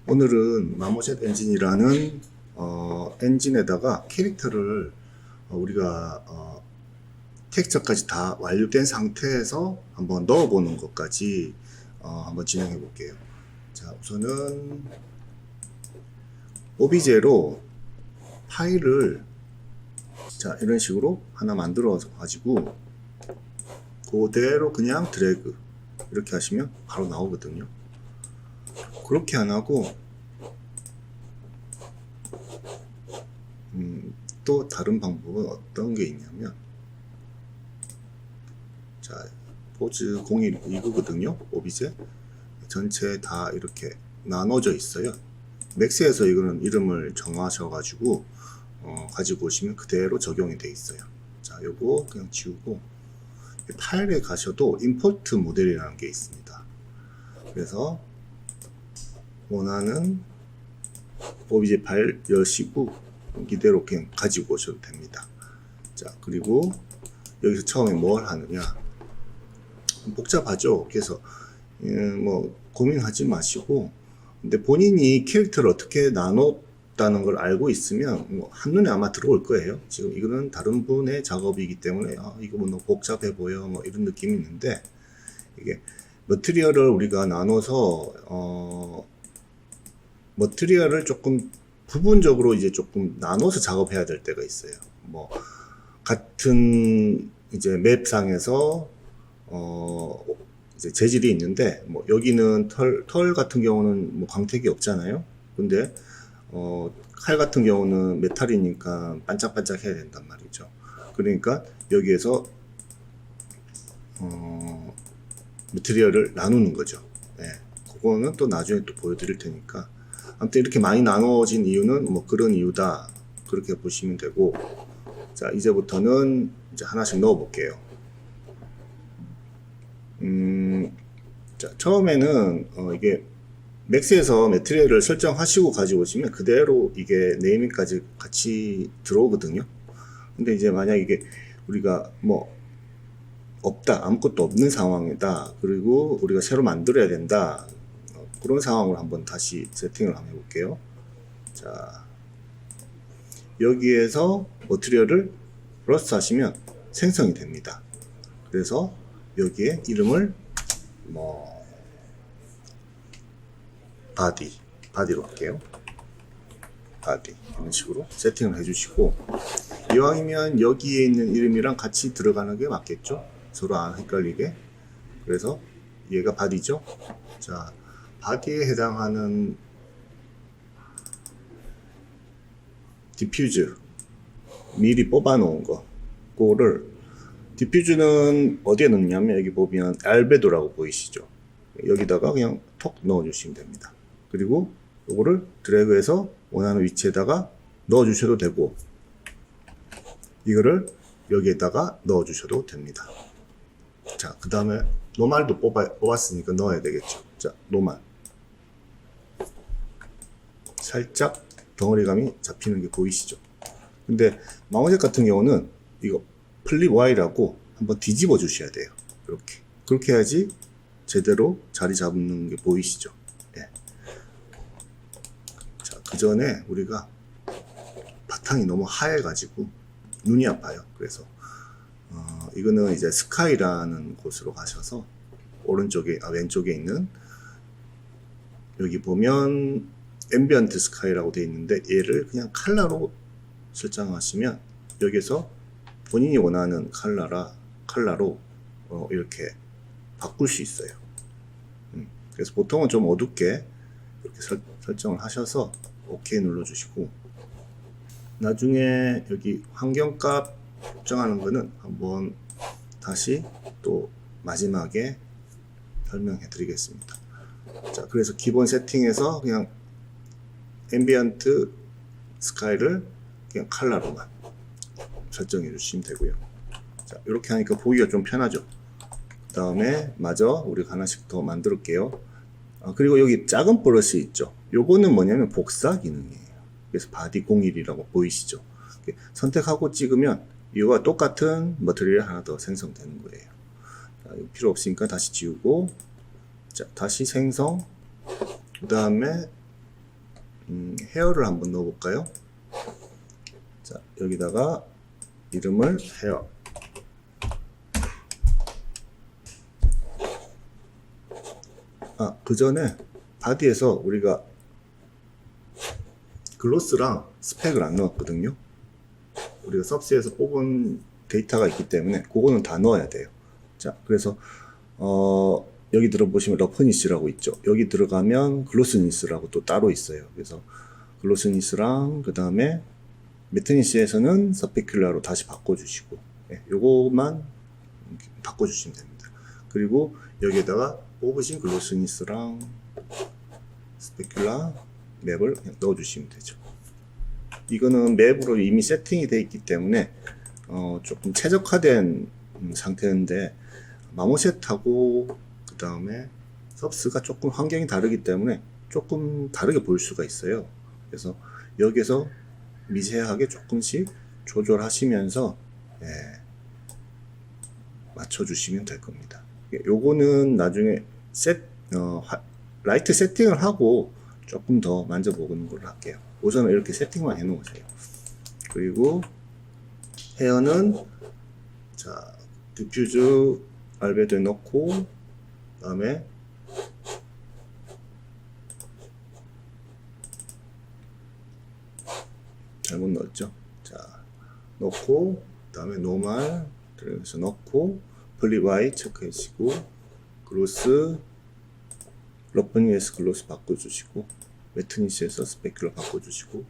오늘은 마모젯 엔진이라는 엔진에다가 캐릭터를 우리가 텍스처까지 다 완료된 상태에서 한번 넣어보는 것까지 한번 진행해 볼게요. 자, 우선은 오비제로 파일을 자 이런 식으로 하나 만들어 가지고 그대로 그냥 드래그 이렇게 하시면 바로 나오거든요. 그렇게 안 하고 또 다른 방법은 어떤 게 있냐면, 자 포즈 01 이거거든요. 오비제 전체 다 이렇게 나눠져 있어요. 맥스에서 이거는 이름을 정하셔 가지고 가지고 오시면 그대로 적용이 돼 있어요. 자, 요거 그냥 지우고 파일에 가셔도 임포트 모델이라는 게 있습니다. 그래서 원하는 오비제 파일 여시고 이대로 그냥 가지고 오셔도 됩니다. 자, 그리고 여기서 처음에 뭘 하느냐, 복잡하죠. 그래서 뭐 고민하지 마시고, 근데 본인이 캐릭터를 어떻게 나눴다는 걸 알고 있으면 뭐 한눈에 아마 들어올 거예요. 지금 이거는 다른 분의 작업이기 때문에 이거 뭐 너무 복잡해 보여 뭐 이런 느낌이 있는데, 이게 머티리얼을 우리가 나눠서 머티리얼을 조금 부분적으로 이제 조금 나눠서 작업해야 될 때가 있어요. 뭐 같은 이제 맵상에서 이제 재질이 있는데, 뭐 여기는 털 같은 경우는 뭐 광택이 없잖아요. 근데 칼 같은 경우는 메탈이니까 반짝반짝 해야 된단 말이죠. 그러니까 여기에서 머티리얼을 나누는 거죠. 네, 그거는 또 나중에 또 보여드릴 테니까. 아무튼 이렇게 많이 나눠진 이유는 뭐 그런 이유다, 그렇게 보시면 되고, 자 이제부터는 이제 하나씩 넣어 볼게요. 자, 처음에는 이게 맥스에서 매트리얼을 설정하시고 가지고 오시면 그대로 이게 네이밍까지 같이 들어오거든요. 근데 이제 만약 이게 우리가 뭐 없다, 아무것도 없는 상황이다, 그리고 우리가 새로 만들어야 된다, 그런 상황으로 한번 다시 세팅을 한번 해볼게요. 자, 여기에서 머티리얼을 플러스 하시면 생성이 됩니다. 그래서 여기에 이름을 뭐 바디로 할게요. 바디 이런 식으로 세팅을 해주시고, 이왕이면 여기에 있는 이름이랑 같이 들어가는 게 맞겠죠? 서로 안 헷갈리게. 그래서 얘가 바디죠. 자, 바디에 해당하는 디퓨즈 미리 뽑아 놓은 거, 그거를 디퓨즈는 어디에 넣냐면 여기 보면 알베도라고 보이시죠? 여기다가 그냥 톡 넣어 주시면 됩니다. 그리고 요거를 드래그해서 원하는 위치에다가 넣어 주셔도 되고, 이거를 여기에다가 넣어 주셔도 됩니다. 자, 그 다음에 노말도 뽑았으니까 넣어야 되겠죠. 자, 노말 살짝 덩어리감이 잡히는 게 보이시죠? 근데 마모젯 같은 경우는 이거 플립 Y라고 한번 뒤집어 주셔야 돼요. 이렇게. 그렇게 해야지 제대로 자리 잡는 게 보이시죠? 예. 자, 그 전에 우리가 바탕이 너무 하얘가지고 눈이 아파요. 그래서 이거는 이제 스카이라는 곳으로 가셔서 왼쪽에 있는, 여기 보면 앰비언트 스카이라고 되어 있는데, 얘를 그냥 컬러로 설정하시면 여기서 본인이 원하는 컬러로 이렇게 바꿀 수 있어요. 그래서 보통은 좀 어둡게 이렇게 설정을 하셔서 OK 눌러주시고, 나중에 여기 환경값 설정하는 거는 한번 다시 또 마지막에 설명해 드리겠습니다. 자, 그래서 기본 세팅에서 그냥 앰비언트 스카이를 그냥 컬러로만 설정해 주시면 되고요. 자, 이렇게 하니까 보기가 좀 편하죠. 그 다음에 마저 우리가 하나씩 더 만들게요. 그리고 여기 작은 브러쉬 있죠. 요거는 뭐냐면 복사 기능이에요. 그래서 바디 01이라고 보이시죠? 선택하고 찍으면 이와 똑같은 머티리얼 하나 더 생성되는 거예요. 자, 이거 필요 없으니까 다시 지우고, 자, 다시 생성, 그 다음에 헤어를 한번 넣어볼까요? 자, 여기다가 이름을 헤어. 그 전에 바디에서 우리가 글로스랑 스펙을 안 넣었거든요. 우리가 서비스에서 뽑은 데이터가 있기 때문에 그거는 다 넣어야 돼요. 자, 그래서 여기 들어보시면 러프니스라고 있죠. 여기 들어가면 글로스니스라고 또 따로 있어요. 그래서 글로스니스랑 그 다음에 매트니스에서는 서피큘라로 다시 바꿔주시고, 요것만 바꿔주시면 됩니다. 그리고 여기에다가 뽑으신 글로스니스랑 스페큘라 맵을 그냥 넣어주시면 되죠. 이거는 맵으로 이미 세팅이 되어 있기 때문에 조금 최적화된 상태인데, 마모셋하고 그 다음에 서브스가 조금 환경이 다르기 때문에 조금 다르게 보일 수가 있어요. 그래서 여기서 미세하게 조금씩 조절하시면서 맞춰주시면 될 겁니다. 요거는 나중에 라이트 세팅을 하고 조금 더 만져보는 걸로 할게요. 우선은 이렇게 세팅만 해 놓으세요. 그리고 헤어는 자, 디퓨즈 알베도에 넣고, 그 다음에 잘못 넣었죠. 자, 넣고, 그 다음에 노멀 들어가서 넣고, 플리바이 체크해 주시고, 글로스 러프니스 글로스 바꿔주시고, 매트니스에서 스페큘러 바꿔주시고,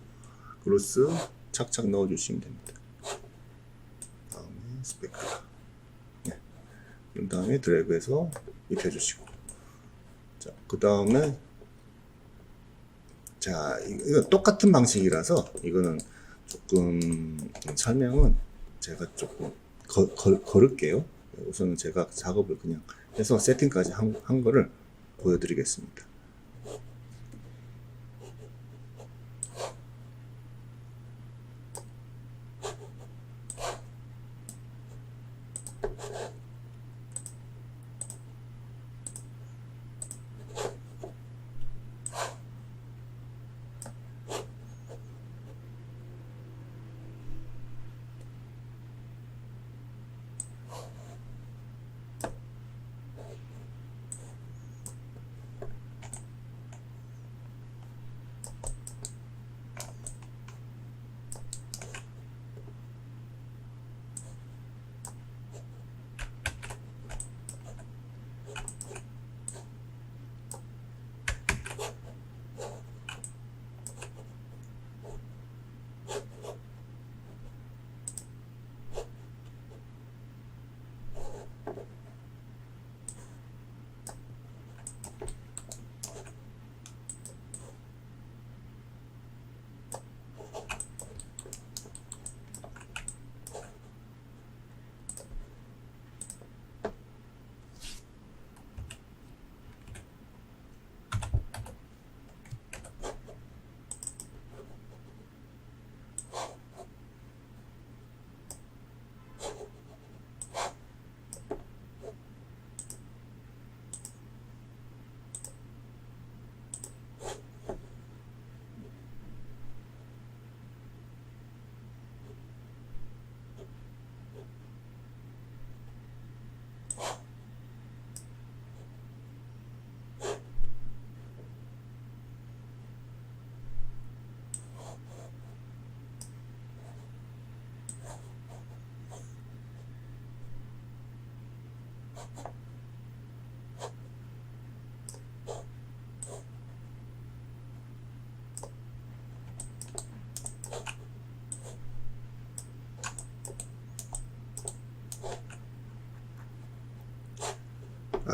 글로스 착착 넣어주시면 됩니다. 다음에 스페큘러, 그 다음에 드래그해서 입혀주시고, 자, 그 다음에 자, 이거 똑같은 방식이라서 이거는 조금 설명은 제가 조금 걸을게요. 우선은 제가 작업을 그냥 해서 세팅까지 한 거를 보여드리겠습니다.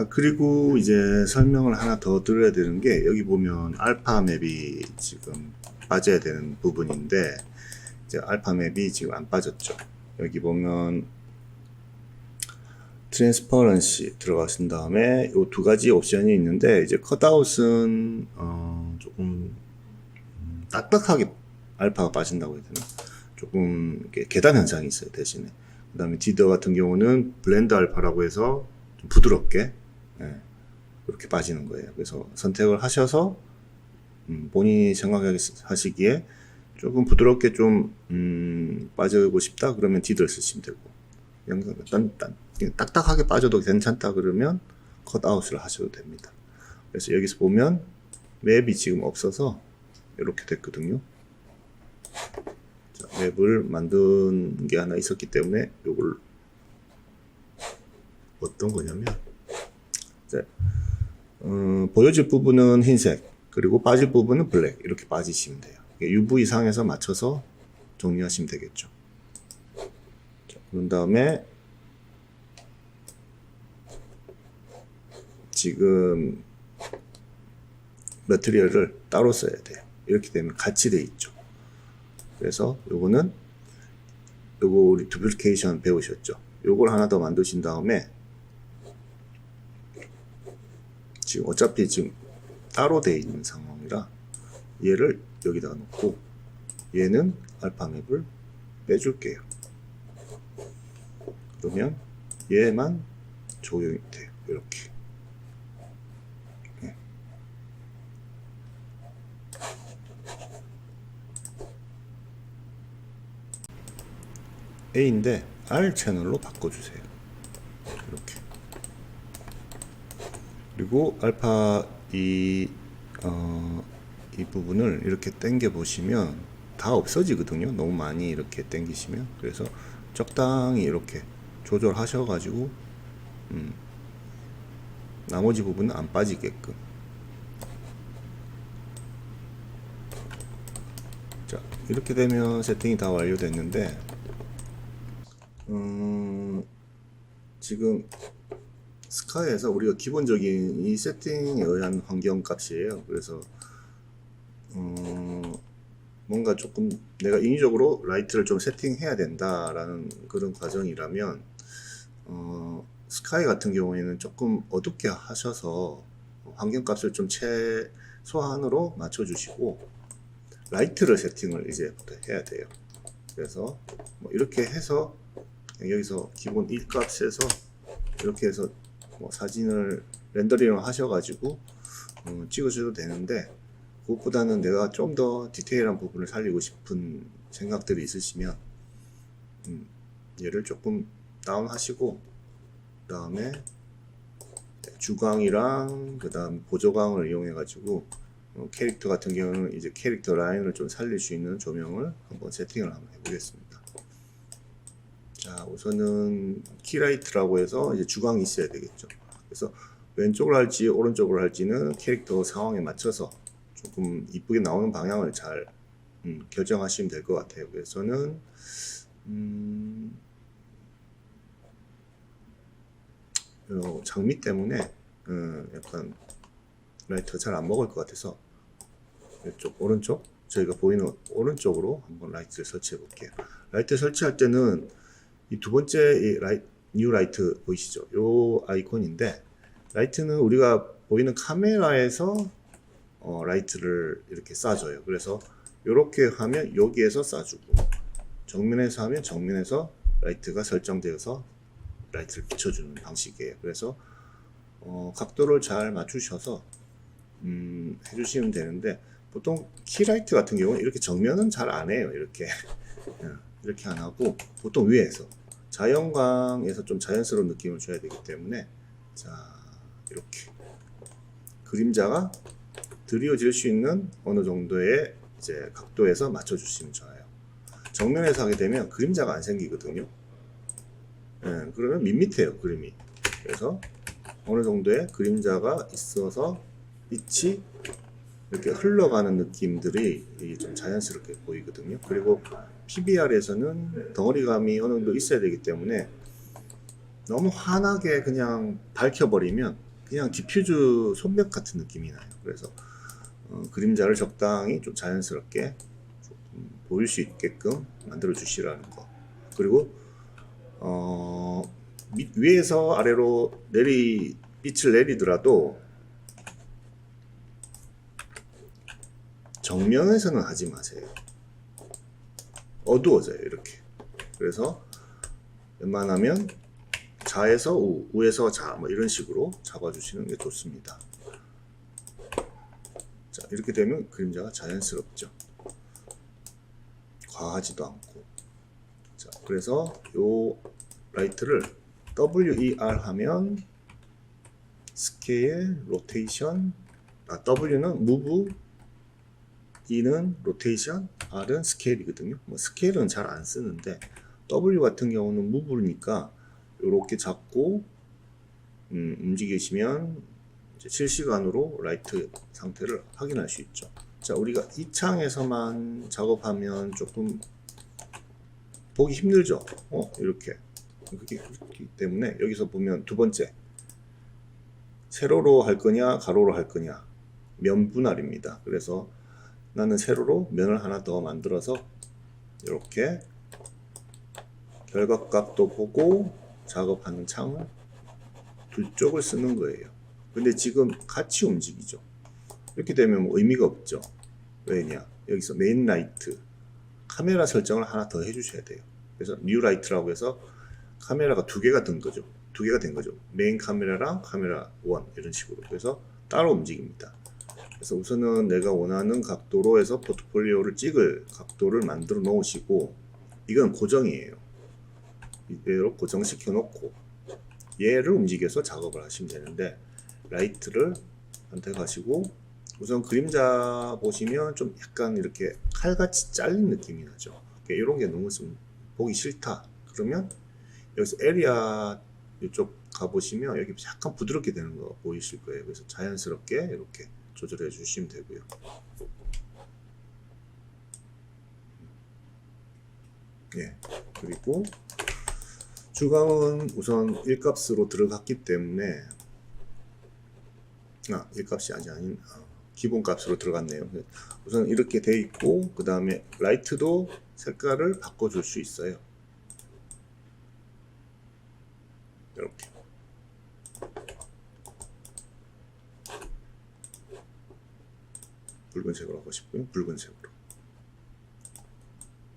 그리고 이제 설명을 하나 더 드려야 되는 게, 여기 보면 알파 맵이 지금 빠져야 되는 부분인데, 이제 알파 맵이 지금 안 빠졌죠. 여기 보면 트랜스퍼런시 들어가신 다음에 이 두 가지 옵션이 있는데, 이제 컷아웃은 조금 딱딱하게 알파가 빠진다고 해야 되나? 조금 계단 현상이 있어요, 대신에. 그 다음에 디더 같은 경우는 블렌드 알파라고 해서 좀 부드럽게 이렇게 빠지는 거예요. 그래서 선택을 하셔서 본인이 생각하시기에 조금 부드럽게 좀 빠지고 싶다 그러면 디드를 쓰시면 되고, 그냥 딱딱하게 빠져도 괜찮다 그러면 컷아웃을 하셔도 됩니다. 그래서 여기서 보면 맵이 지금 없어서 이렇게 됐거든요. 자, 맵을 만든 게 하나 있었기 때문에 요걸 어떤 거냐면, 자, 보여질 부분은 흰색, 그리고 빠질 부분은 블랙, 이렇게 빠지시면 돼요. UV 상에서 맞춰서 정리하시면 되겠죠. 자, 그런 다음에 지금 매트리얼을 따로 써야 돼요. 이렇게 되면 같이 돼 있죠. 그래서 요거는 요거 우리 두플리케이션 배우셨죠? 요걸 하나 더 만드신 다음에 지금 어차피 지금 따로 돼 있는 상황이라 얘를 여기다가 놓고 얘는 알파 맵을 빼줄게요. 그러면 얘만 적용이 돼요. 이렇게. A인데 R 채널로 바꿔주세요. 이렇게. 그리고 알파 이 부분을 이렇게 당겨 보시면 다 없어지거든요. 너무 많이 이렇게 당기시면. 그래서 적당히 이렇게 조절하셔 가지고 나머지 부분은 안 빠지게끔. 자, 이렇게 되면 세팅이 다 완료됐는데 지금 스카이에서 우리가 기본적인 이 세팅에 의한 환경 값이에요. 그래서 뭔가 조금 내가 인위적으로 라이트를 좀 세팅해야 된다라는 그런 과정이라면 스카이 같은 경우에는 조금 어둡게 하셔서 환경 값을 좀 최소한으로 맞춰 주시고 라이트를 세팅을 이제부터 해야 돼요. 그래서 뭐 이렇게 해서 여기서 기본 1값에서 이렇게 해서 뭐 사진을 렌더링을 하셔가지고 찍으셔도 되는데, 그것보다는 내가 좀 더 디테일한 부분을 살리고 싶은 생각들이 있으시면 얘를 조금 다운하시고, 그 다음에 주광이랑 그 다음 보조광을 이용해 가지고 캐릭터 같은 경우는 이제 캐릭터 라인을 좀 살릴 수 있는 조명을 한번 세팅을 한번 해보겠습니다. 자, 우선은 키라이트라고 해서 이제 주광이 있어야 되겠죠. 그래서 왼쪽으로 할지 오른쪽으로 할지는 캐릭터 상황에 맞춰서 조금 이쁘게 나오는 방향을 잘 결정하시면 될 것 같아요. 그래서 저는 장미 때문에 약간 라이트가 잘 안 먹을 것 같아서 이쪽 오른쪽, 저희가 보이는 오른쪽으로 한번 라이트를 설치해 볼게요. 라이트 설치할 때는 이 두 번째 뉴 라이트 보이시죠? 요 아이콘인데, 라이트는 우리가 보이는 카메라에서 라이트를 이렇게 쏴줘요. 그래서 이렇게 하면 여기에서 쏴주고, 정면에서 하면 정면에서 라이트가 설정되어서 라이트를 비춰주는 방식이에요. 그래서 각도를 잘 맞추셔서 해주시면 되는데, 보통 키라이트 같은 경우는 이렇게 정면은 잘 안 해요. 이렇게 이렇게 안 하고 보통 위에서 자연광에서 좀 자연스러운 느낌을 줘야 되기 때문에, 자, 이렇게 그림자가 드리워질 수 있는 어느 정도의 이제 각도에서 맞춰주시면 좋아요. 정면에서 하게 되면 그림자가 안 생기거든요. 그러면 밋밋해요, 그림이. 그래서 어느 정도의 그림자가 있어서 빛이 이렇게 흘러가는 느낌들이 좀 자연스럽게 보이거든요. 그리고 PBR에서는 덩어리감이 어느 정도 있어야 되기 때문에 너무 환하게 그냥 밝혀버리면 그냥 디퓨즈 손벽 같은 느낌이 나요. 그래서 그림자를 적당히 좀 자연스럽게 조금 보일 수 있게끔 만들어 주시라는 거. 그리고 위에서 아래로 빛을 내리더라도 정면에서는 하지 마세요. 어두워져요, 이렇게. 그래서 웬만하면 좌에서 우, 우에서 자, 뭐 이런 식으로 잡아주시는 게 좋습니다. 자, 이렇게 되면 그림자가 자연스럽죠. 과하지도 않고. 자, 그래서 요 라이트를 WER 하면 스케일, 로테이션, W는 무브, E는 로테이션, R은 스케일이거든요. 뭐 스케일은 잘 안 쓰는데 W 같은 경우는 무브니까 이렇게 잡고 움직이시면 이제 실시간으로 라이트 상태를 확인할 수 있죠. 자, 우리가 이 창에서만 작업하면 조금 보기 힘들죠. 이렇게 그렇기 때문에 여기서 보면 두 번째, 세로로 할 거냐 가로로 할 거냐, 면 분할입니다. 그래서 나는 세로로 면을 하나 더 만들어서 이렇게 결각각도 보고 작업하는 창을 두 쪽을 쓰는 거예요. 근데 지금 같이 움직이죠. 이렇게 되면 뭐 의미가 없죠. 왜냐, 여기서 메인 라이트 카메라 설정을 하나 더 해주셔야 돼요. 그래서 뉴 라이트라고 해서 카메라가 두 개가 된 거죠. 메인 카메라랑 카메라 1 이런 식으로. 그래서 따로 움직입니다. 그래서 우선은 내가 원하는 각도로 해서 포트폴리오를 찍을 각도를 만들어 놓으시고, 이건 고정이에요. 이대로 고정시켜 놓고 얘를 움직여서 작업을 하시면 되는데, 라이트를 선택하시고 우선 그림자 보시면 좀 약간 이렇게 칼같이 잘린 느낌이 나죠. 이런 게 너무 좀 보기 싫다 그러면 여기서 에리아 이쪽 가보시면 여기 약간 부드럽게 되는 거 보이실 거예요. 그래서 자연스럽게 이렇게 조절해 주시면 되고요. 예, 그리고 주광은 우선 1값으로 들어갔기 때문에 1값이 아닌 기본값으로 들어갔네요. 우선 이렇게 돼 있고, 그 다음에 라이트도 색깔을 바꿔줄 수 있어요. 이렇게 붉은색으로 하고 싶고요. 붉은색으로.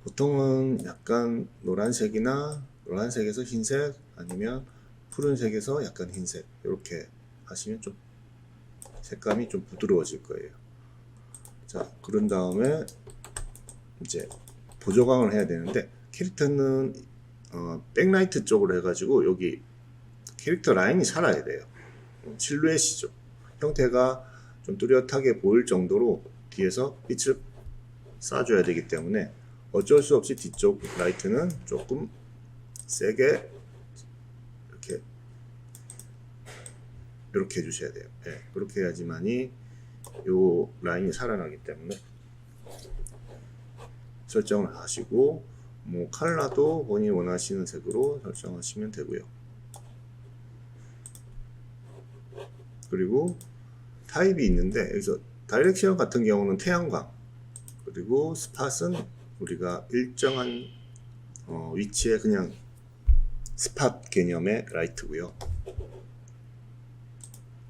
보통은 약간 노란색에서 흰색, 아니면 푸른색에서 약간 흰색, 이렇게 하시면 좀 색감이 좀 부드러워질 거예요. 자, 그런 다음에 이제 보조광을 해야 되는데, 캐릭터는 백라이트 쪽으로 해가지고 여기 캐릭터 라인이 살아야 돼요. 실루엣이죠. 형태가 좀 뚜렷하게 보일 정도로 뒤에서 빛을 쏴줘야 되기 때문에 어쩔 수 없이 뒤쪽 라이트는 조금 세게 이렇게 해주셔야 돼요. 네, 그렇게 해야지만이 요 라인이 살아나기 때문에 설정을 하시고, 뭐 컬러도 본인이 원하시는 색으로 설정하시면 되고요. 그리고 타입이 있는데, 여기서 다이렉션 같은 경우는 태양광, 그리고 스팟은 우리가 일정한 위치에 그냥 스팟 개념의 라이트고요.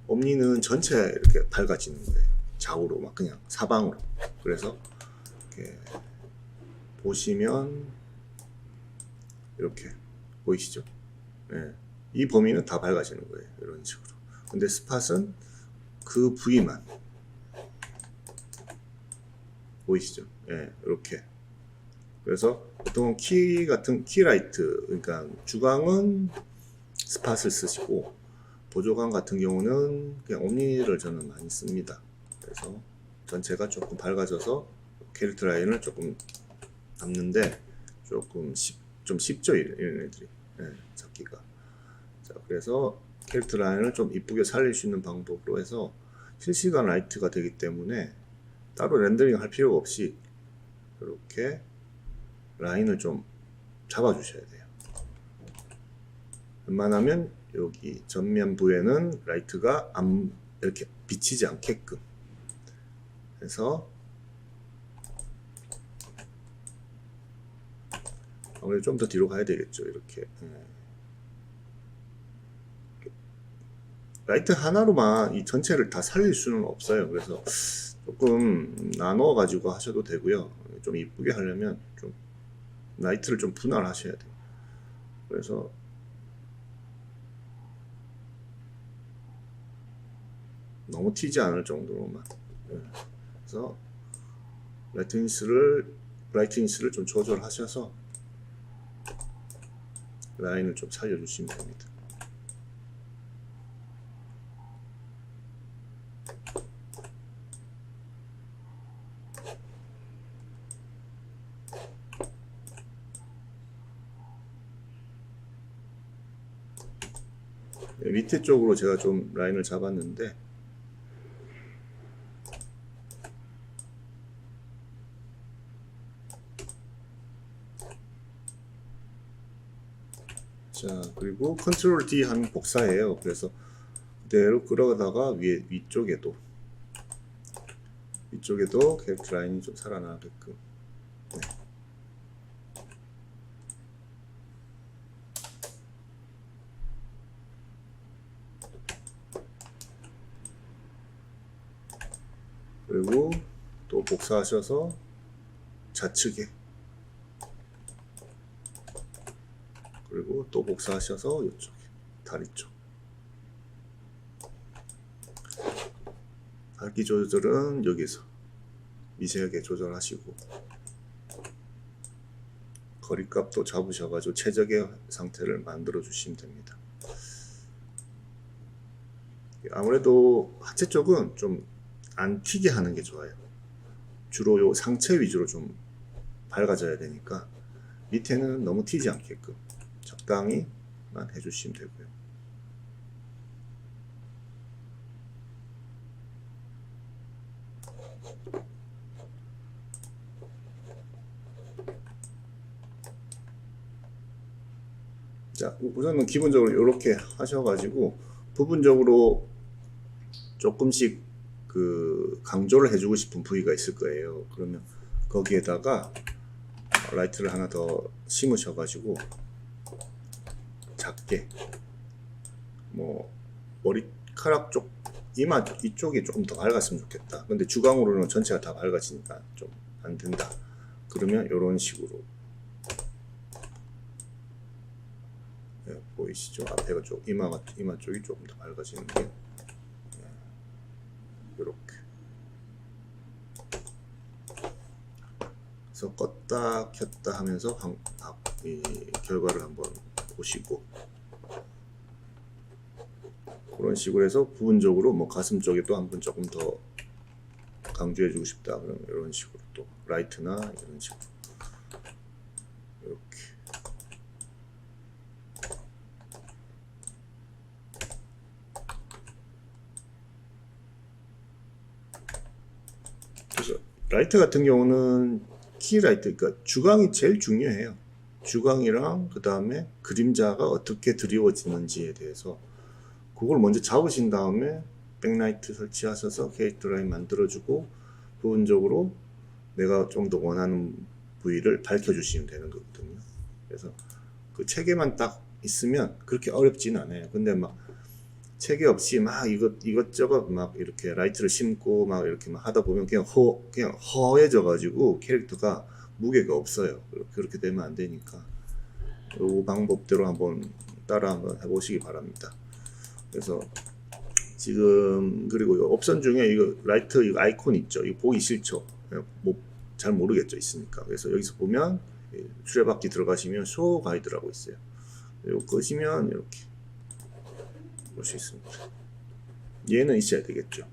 옴니는 전체 이렇게 밝아지는 거예요. 좌우로 막 그냥 사방으로. 그래서 이렇게 보시면 이렇게 보이시죠? 네. 이 범위는 다 밝아지는 거예요. 이런 식으로. 근데 스팟은 그 부위만 보이시죠? 네, 이렇게. 그래서 보통 키라이트, 그러니까 주광은 스팟을 쓰시고, 보조광 같은 경우는 그냥 옴니를 저는 많이 씁니다. 그래서 전체가 조금 밝아져서 캐릭터 라인을 조금 남는데 좀 쉽죠, 이런 애들이. 네, 잡기가. 자, 그래서 캐릭터 라인을 좀 이쁘게 살릴 수 있는 방법으로 해서 실시간 라이트가 되기 때문에 따로 렌더링 할 필요가 없이 이렇게 라인을 좀 잡아주셔야 돼요. 웬만하면 여기 전면부에는 라이트가 이렇게 비치지 않게끔 해서, 아무래도 좀 더 뒤로 가야 되겠죠. 이렇게. 라이트 하나로만 이 전체를 다 살릴 수는 없어요. 그래서 조금 나눠 가지고 하셔도 되고요. 좀 이쁘게 하려면 좀 라이트를 좀 분할하셔야 돼요. 그래서 너무 튀지 않을 정도로만 그래서 브라이트니스를 좀 조절하셔서 라인을 좀 살려주시면 됩니다. 밑에 쪽으로 제가 좀 라인을 잡았는데, 자, 그리고 컨트롤 D 하면 복사해요. 그래서 그대로 끌어가다가 위쪽에도 캐릭터 라인이 좀 살아나게끔. 네. 그리고 또 복사하셔서 좌측에, 그리고 또 복사하셔서 이쪽에 다리 쪽. 밝기 조절은 여기서 미세하게 조절하시고, 거리값도 잡으셔가지고 최적의 상태를 만들어 주시면 됩니다. 아무래도 하체 쪽은 좀 안 튀게 하는 게 좋아요. 주로 요 상체 위주로 좀 밝아져야 되니까 밑에는 너무 튀지 않게끔 적당히만 해주시면 되고요. 자, 우선은 기본적으로 이렇게 하셔가지고 부분적으로 조금씩 그 강조를 해주고 싶은 부위가 있을 거예요. 그러면 거기에다가 라이트를 하나 더 심으셔가지고 작게, 뭐 머리카락 쪽, 이마 이쪽이 조금 더 밝았으면 좋겠다. 근데 주광으로는 전체가 다 밝아지니까 좀 안 된다. 그러면 이런 식으로, 네, 보이시죠? 앞에가 좀 이마 쪽이 조금 더 밝아지는 게, 이렇게. 그래서 껐다 켰다 하면서 이 결과를 한번 보시고, 그런 식으로 해서 부분적으로 뭐 가슴 쪽에 또 한번 조금 더 강조해 주고 싶다 그러면 이런 식으로 또 라이트나 이런 식으로 이렇게. 그래서 라이트 같은 경우는 키 라이트, 그러니까 주광이 제일 중요해요. 주광이랑 그 다음에 그림자가 어떻게 드리워지는지에 대해서 그걸 먼저 잡으신 다음에 백라이트 설치하셔서 캐릭터 라인 만들어주고 부분적으로 내가 좀 더 원하는 부위를 밝혀주시면 되는 거거든요. 그래서 그 체계만 딱 있으면 그렇게 어렵지는 않아요. 근데 막 체계 없이 막 이것저것 막 이렇게 라이트를 심고 막 이렇게 막 하다 보면 그냥 허해져 가지고 캐릭터가 무게가 없어요. 그렇게 되면 안 되니까 이 방법대로 한번 따라 한번 해보시기 바랍니다. 그래서 지금, 그리고 옵션 중에 이거 라이트 이거 아이콘 있죠. 이거 보기 싫죠. 뭐 잘 모르겠죠, 있으니까. 그래서 여기서 보면 수레바퀴 들어가시면 쇼 가이드라고 있어요. 이거 끄시면 이렇게 볼 수 있습니다. 얘는 있어야 되겠죠.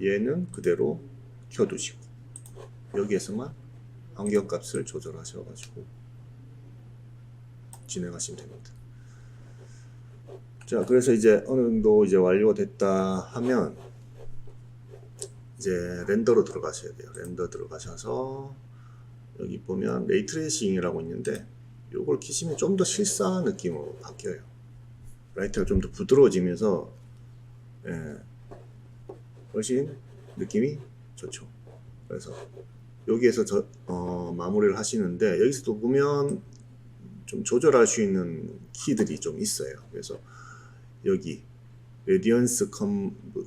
얘는 그대로 켜두시고 여기에서만 환경값을 조절하셔가지고 진행하시면 됩니다. 자, 그래서 이제 어느 정도 이제 완료가 됐다 하면 이제 렌더로 들어가셔야 돼요. 렌더 들어가셔서 여기 보면 레이트레이싱이라고 있는데 요걸 키시면 좀 더 실사 느낌으로 바뀌어요. 라이트가 좀 더 부드러워지면서, 예, 훨씬 느낌이 좋죠. 그래서 여기에서 마무리를 하시는데 여기서도 보면 좀 조절할 수 있는 키들이 좀 있어요. 그래서 여기 레디언스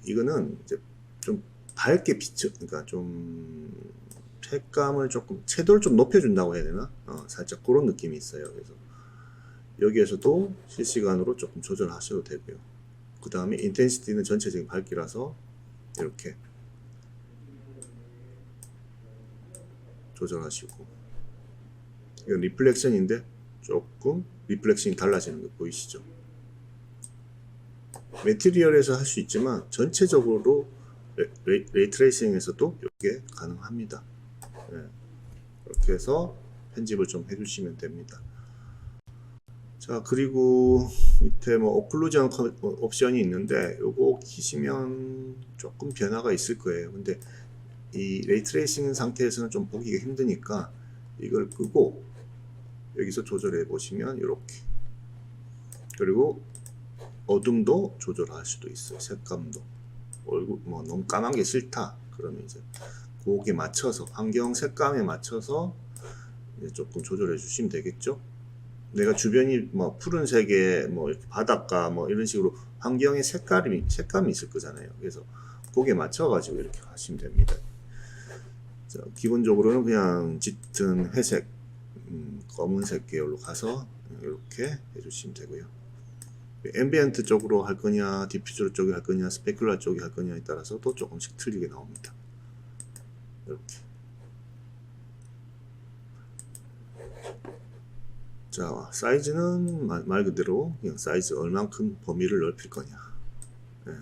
이거는 이제 좀 밝게 그러니까 좀 색감을 조금, 채도를 좀 높여준다고 해야 되나? 살짝 그런 느낌이 있어요. 그래서 여기에서도 실시간으로 조금 조절하셔도 되고요. 그 다음에 인텐시티는 전체적인 밝기라서 이렇게 조절하시고, 이건 리플렉션인데 조금 리플렉션이 달라지는 거 보이시죠? 매티리얼에서 할 수 있지만 전체적으로 레이트레이싱에서도 이게 가능합니다. 네. 그렇게 해서 편집을 좀 해주시면 됩니다. 자, 그리고 밑에 뭐 오클루전 옵션이 있는데 요거 키시면 조금 변화가 있을 거예요. 근데 이 레이트레이싱 상태에서는 좀 보기가 힘드니까 이걸 끄고 여기서 조절해 보시면 이렇게, 그리고 어둠도 조절할 수도 있어요. 색감도. 얼굴 뭐 너무 까만 게 싫다 그러면 이제 그거에 맞춰서 환경 색감에 맞춰서 이제 조금 조절해 주시면 되겠죠. 내가 주변이 뭐 푸른색에 뭐 이렇게 바닷가 뭐 이런 식으로 환경의 색감이 있을 거잖아요. 그래서 거기에 맞춰 가지고 이렇게 하시면 됩니다. 자, 기본적으로는 그냥 짙은 회색, 검은색 계열로 가서 이렇게 해주시면 되고요. 앰비언트 쪽으로 할 거냐, 디퓨저 쪽에 할 거냐, 스페큘라 쪽에 할 거냐에 따라서 또 조금씩 틀리게 나옵니다. 이렇게. 자, 사이즈는 말 그대로 그냥 사이즈 얼만큼 범위를 넓힐 거냐. 네.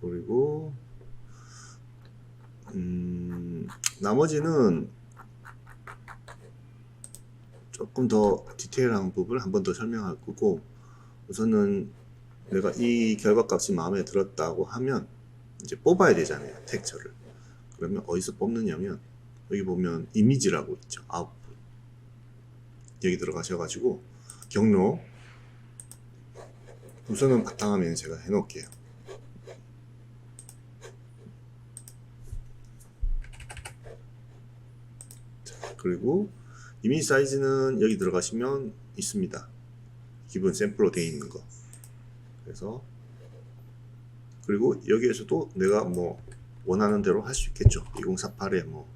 그리고 나머지는 조금 더 디테일한 부분을 한 번 더 설명할 거고, 우선은 내가 이 결과값이 마음에 들었다고 하면 이제 뽑아야 되잖아요, 텍처를. 그러면 어디서 뽑느냐면 여기 보면 이미지라고 있죠. 아웃풋. 여기 들어가셔가지고 경로, 우선은 바탕화면 제가 해놓을게요. 자, 그리고 이미지 사이즈는 여기 들어가시면 있습니다. 기본 샘플로 되어 있는 거. 그래서 그리고 여기에서도 내가 뭐 원하는 대로 할 수 있겠죠. 2048에 뭐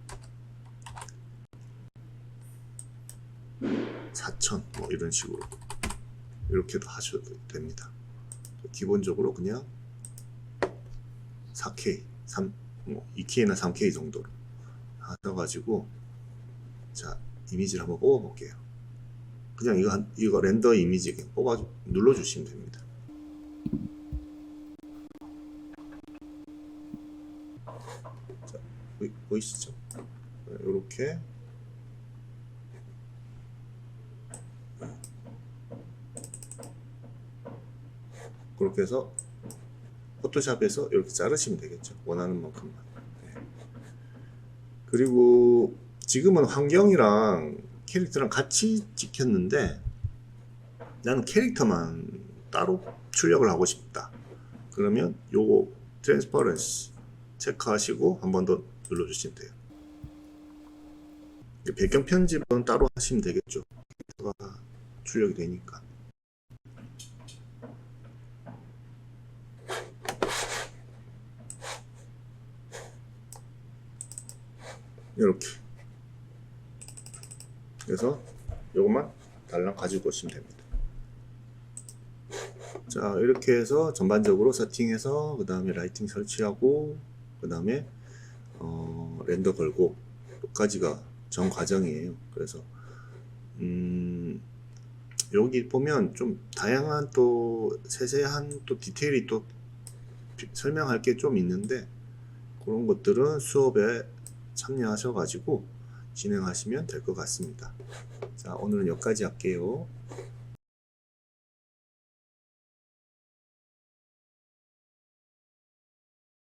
4000 뭐 이런 식으로 이렇게도 하셔도 됩니다. 기본적으로 그냥 4K, 2K나 3K 정도로 하셔가지고, 자, 이미지를 한번 뽑아 볼게요. 그냥 이거 렌더 이미지 그냥 눌러주시면 됩니다. 자, 보이시죠? 이렇게 그렇게 해서 포토샵에서 이렇게 자르시면 되겠죠. 원하는 만큼만. 네. 그리고 지금은 환경이랑 캐릭터랑 같이 찍혔는데 나는 캐릭터만 따로 출력을 하고 싶다. 그러면 요거 트랜스퍼런시 체크하시고 한 번 더 눌러주시면 돼요. 배경 편집은 따로 하시면 되겠죠. 캐릭터가 출력이 되니까. 이렇게. 그래서 요것만 달랑 가지고 오시면 됩니다. 자, 이렇게 해서 전반적으로 세팅해서 그 다음에 라이팅 설치하고 그 다음에 렌더 걸고 여기까지가 전 과정이에요. 그래서 여기 보면 좀 다양한 또 세세한 또 디테일이 또 설명할 게 좀 있는데 그런 것들은 수업에 참여하셔 가지고 진행하시면 될 것 같습니다. 자, 오늘은 여기까지 할게요.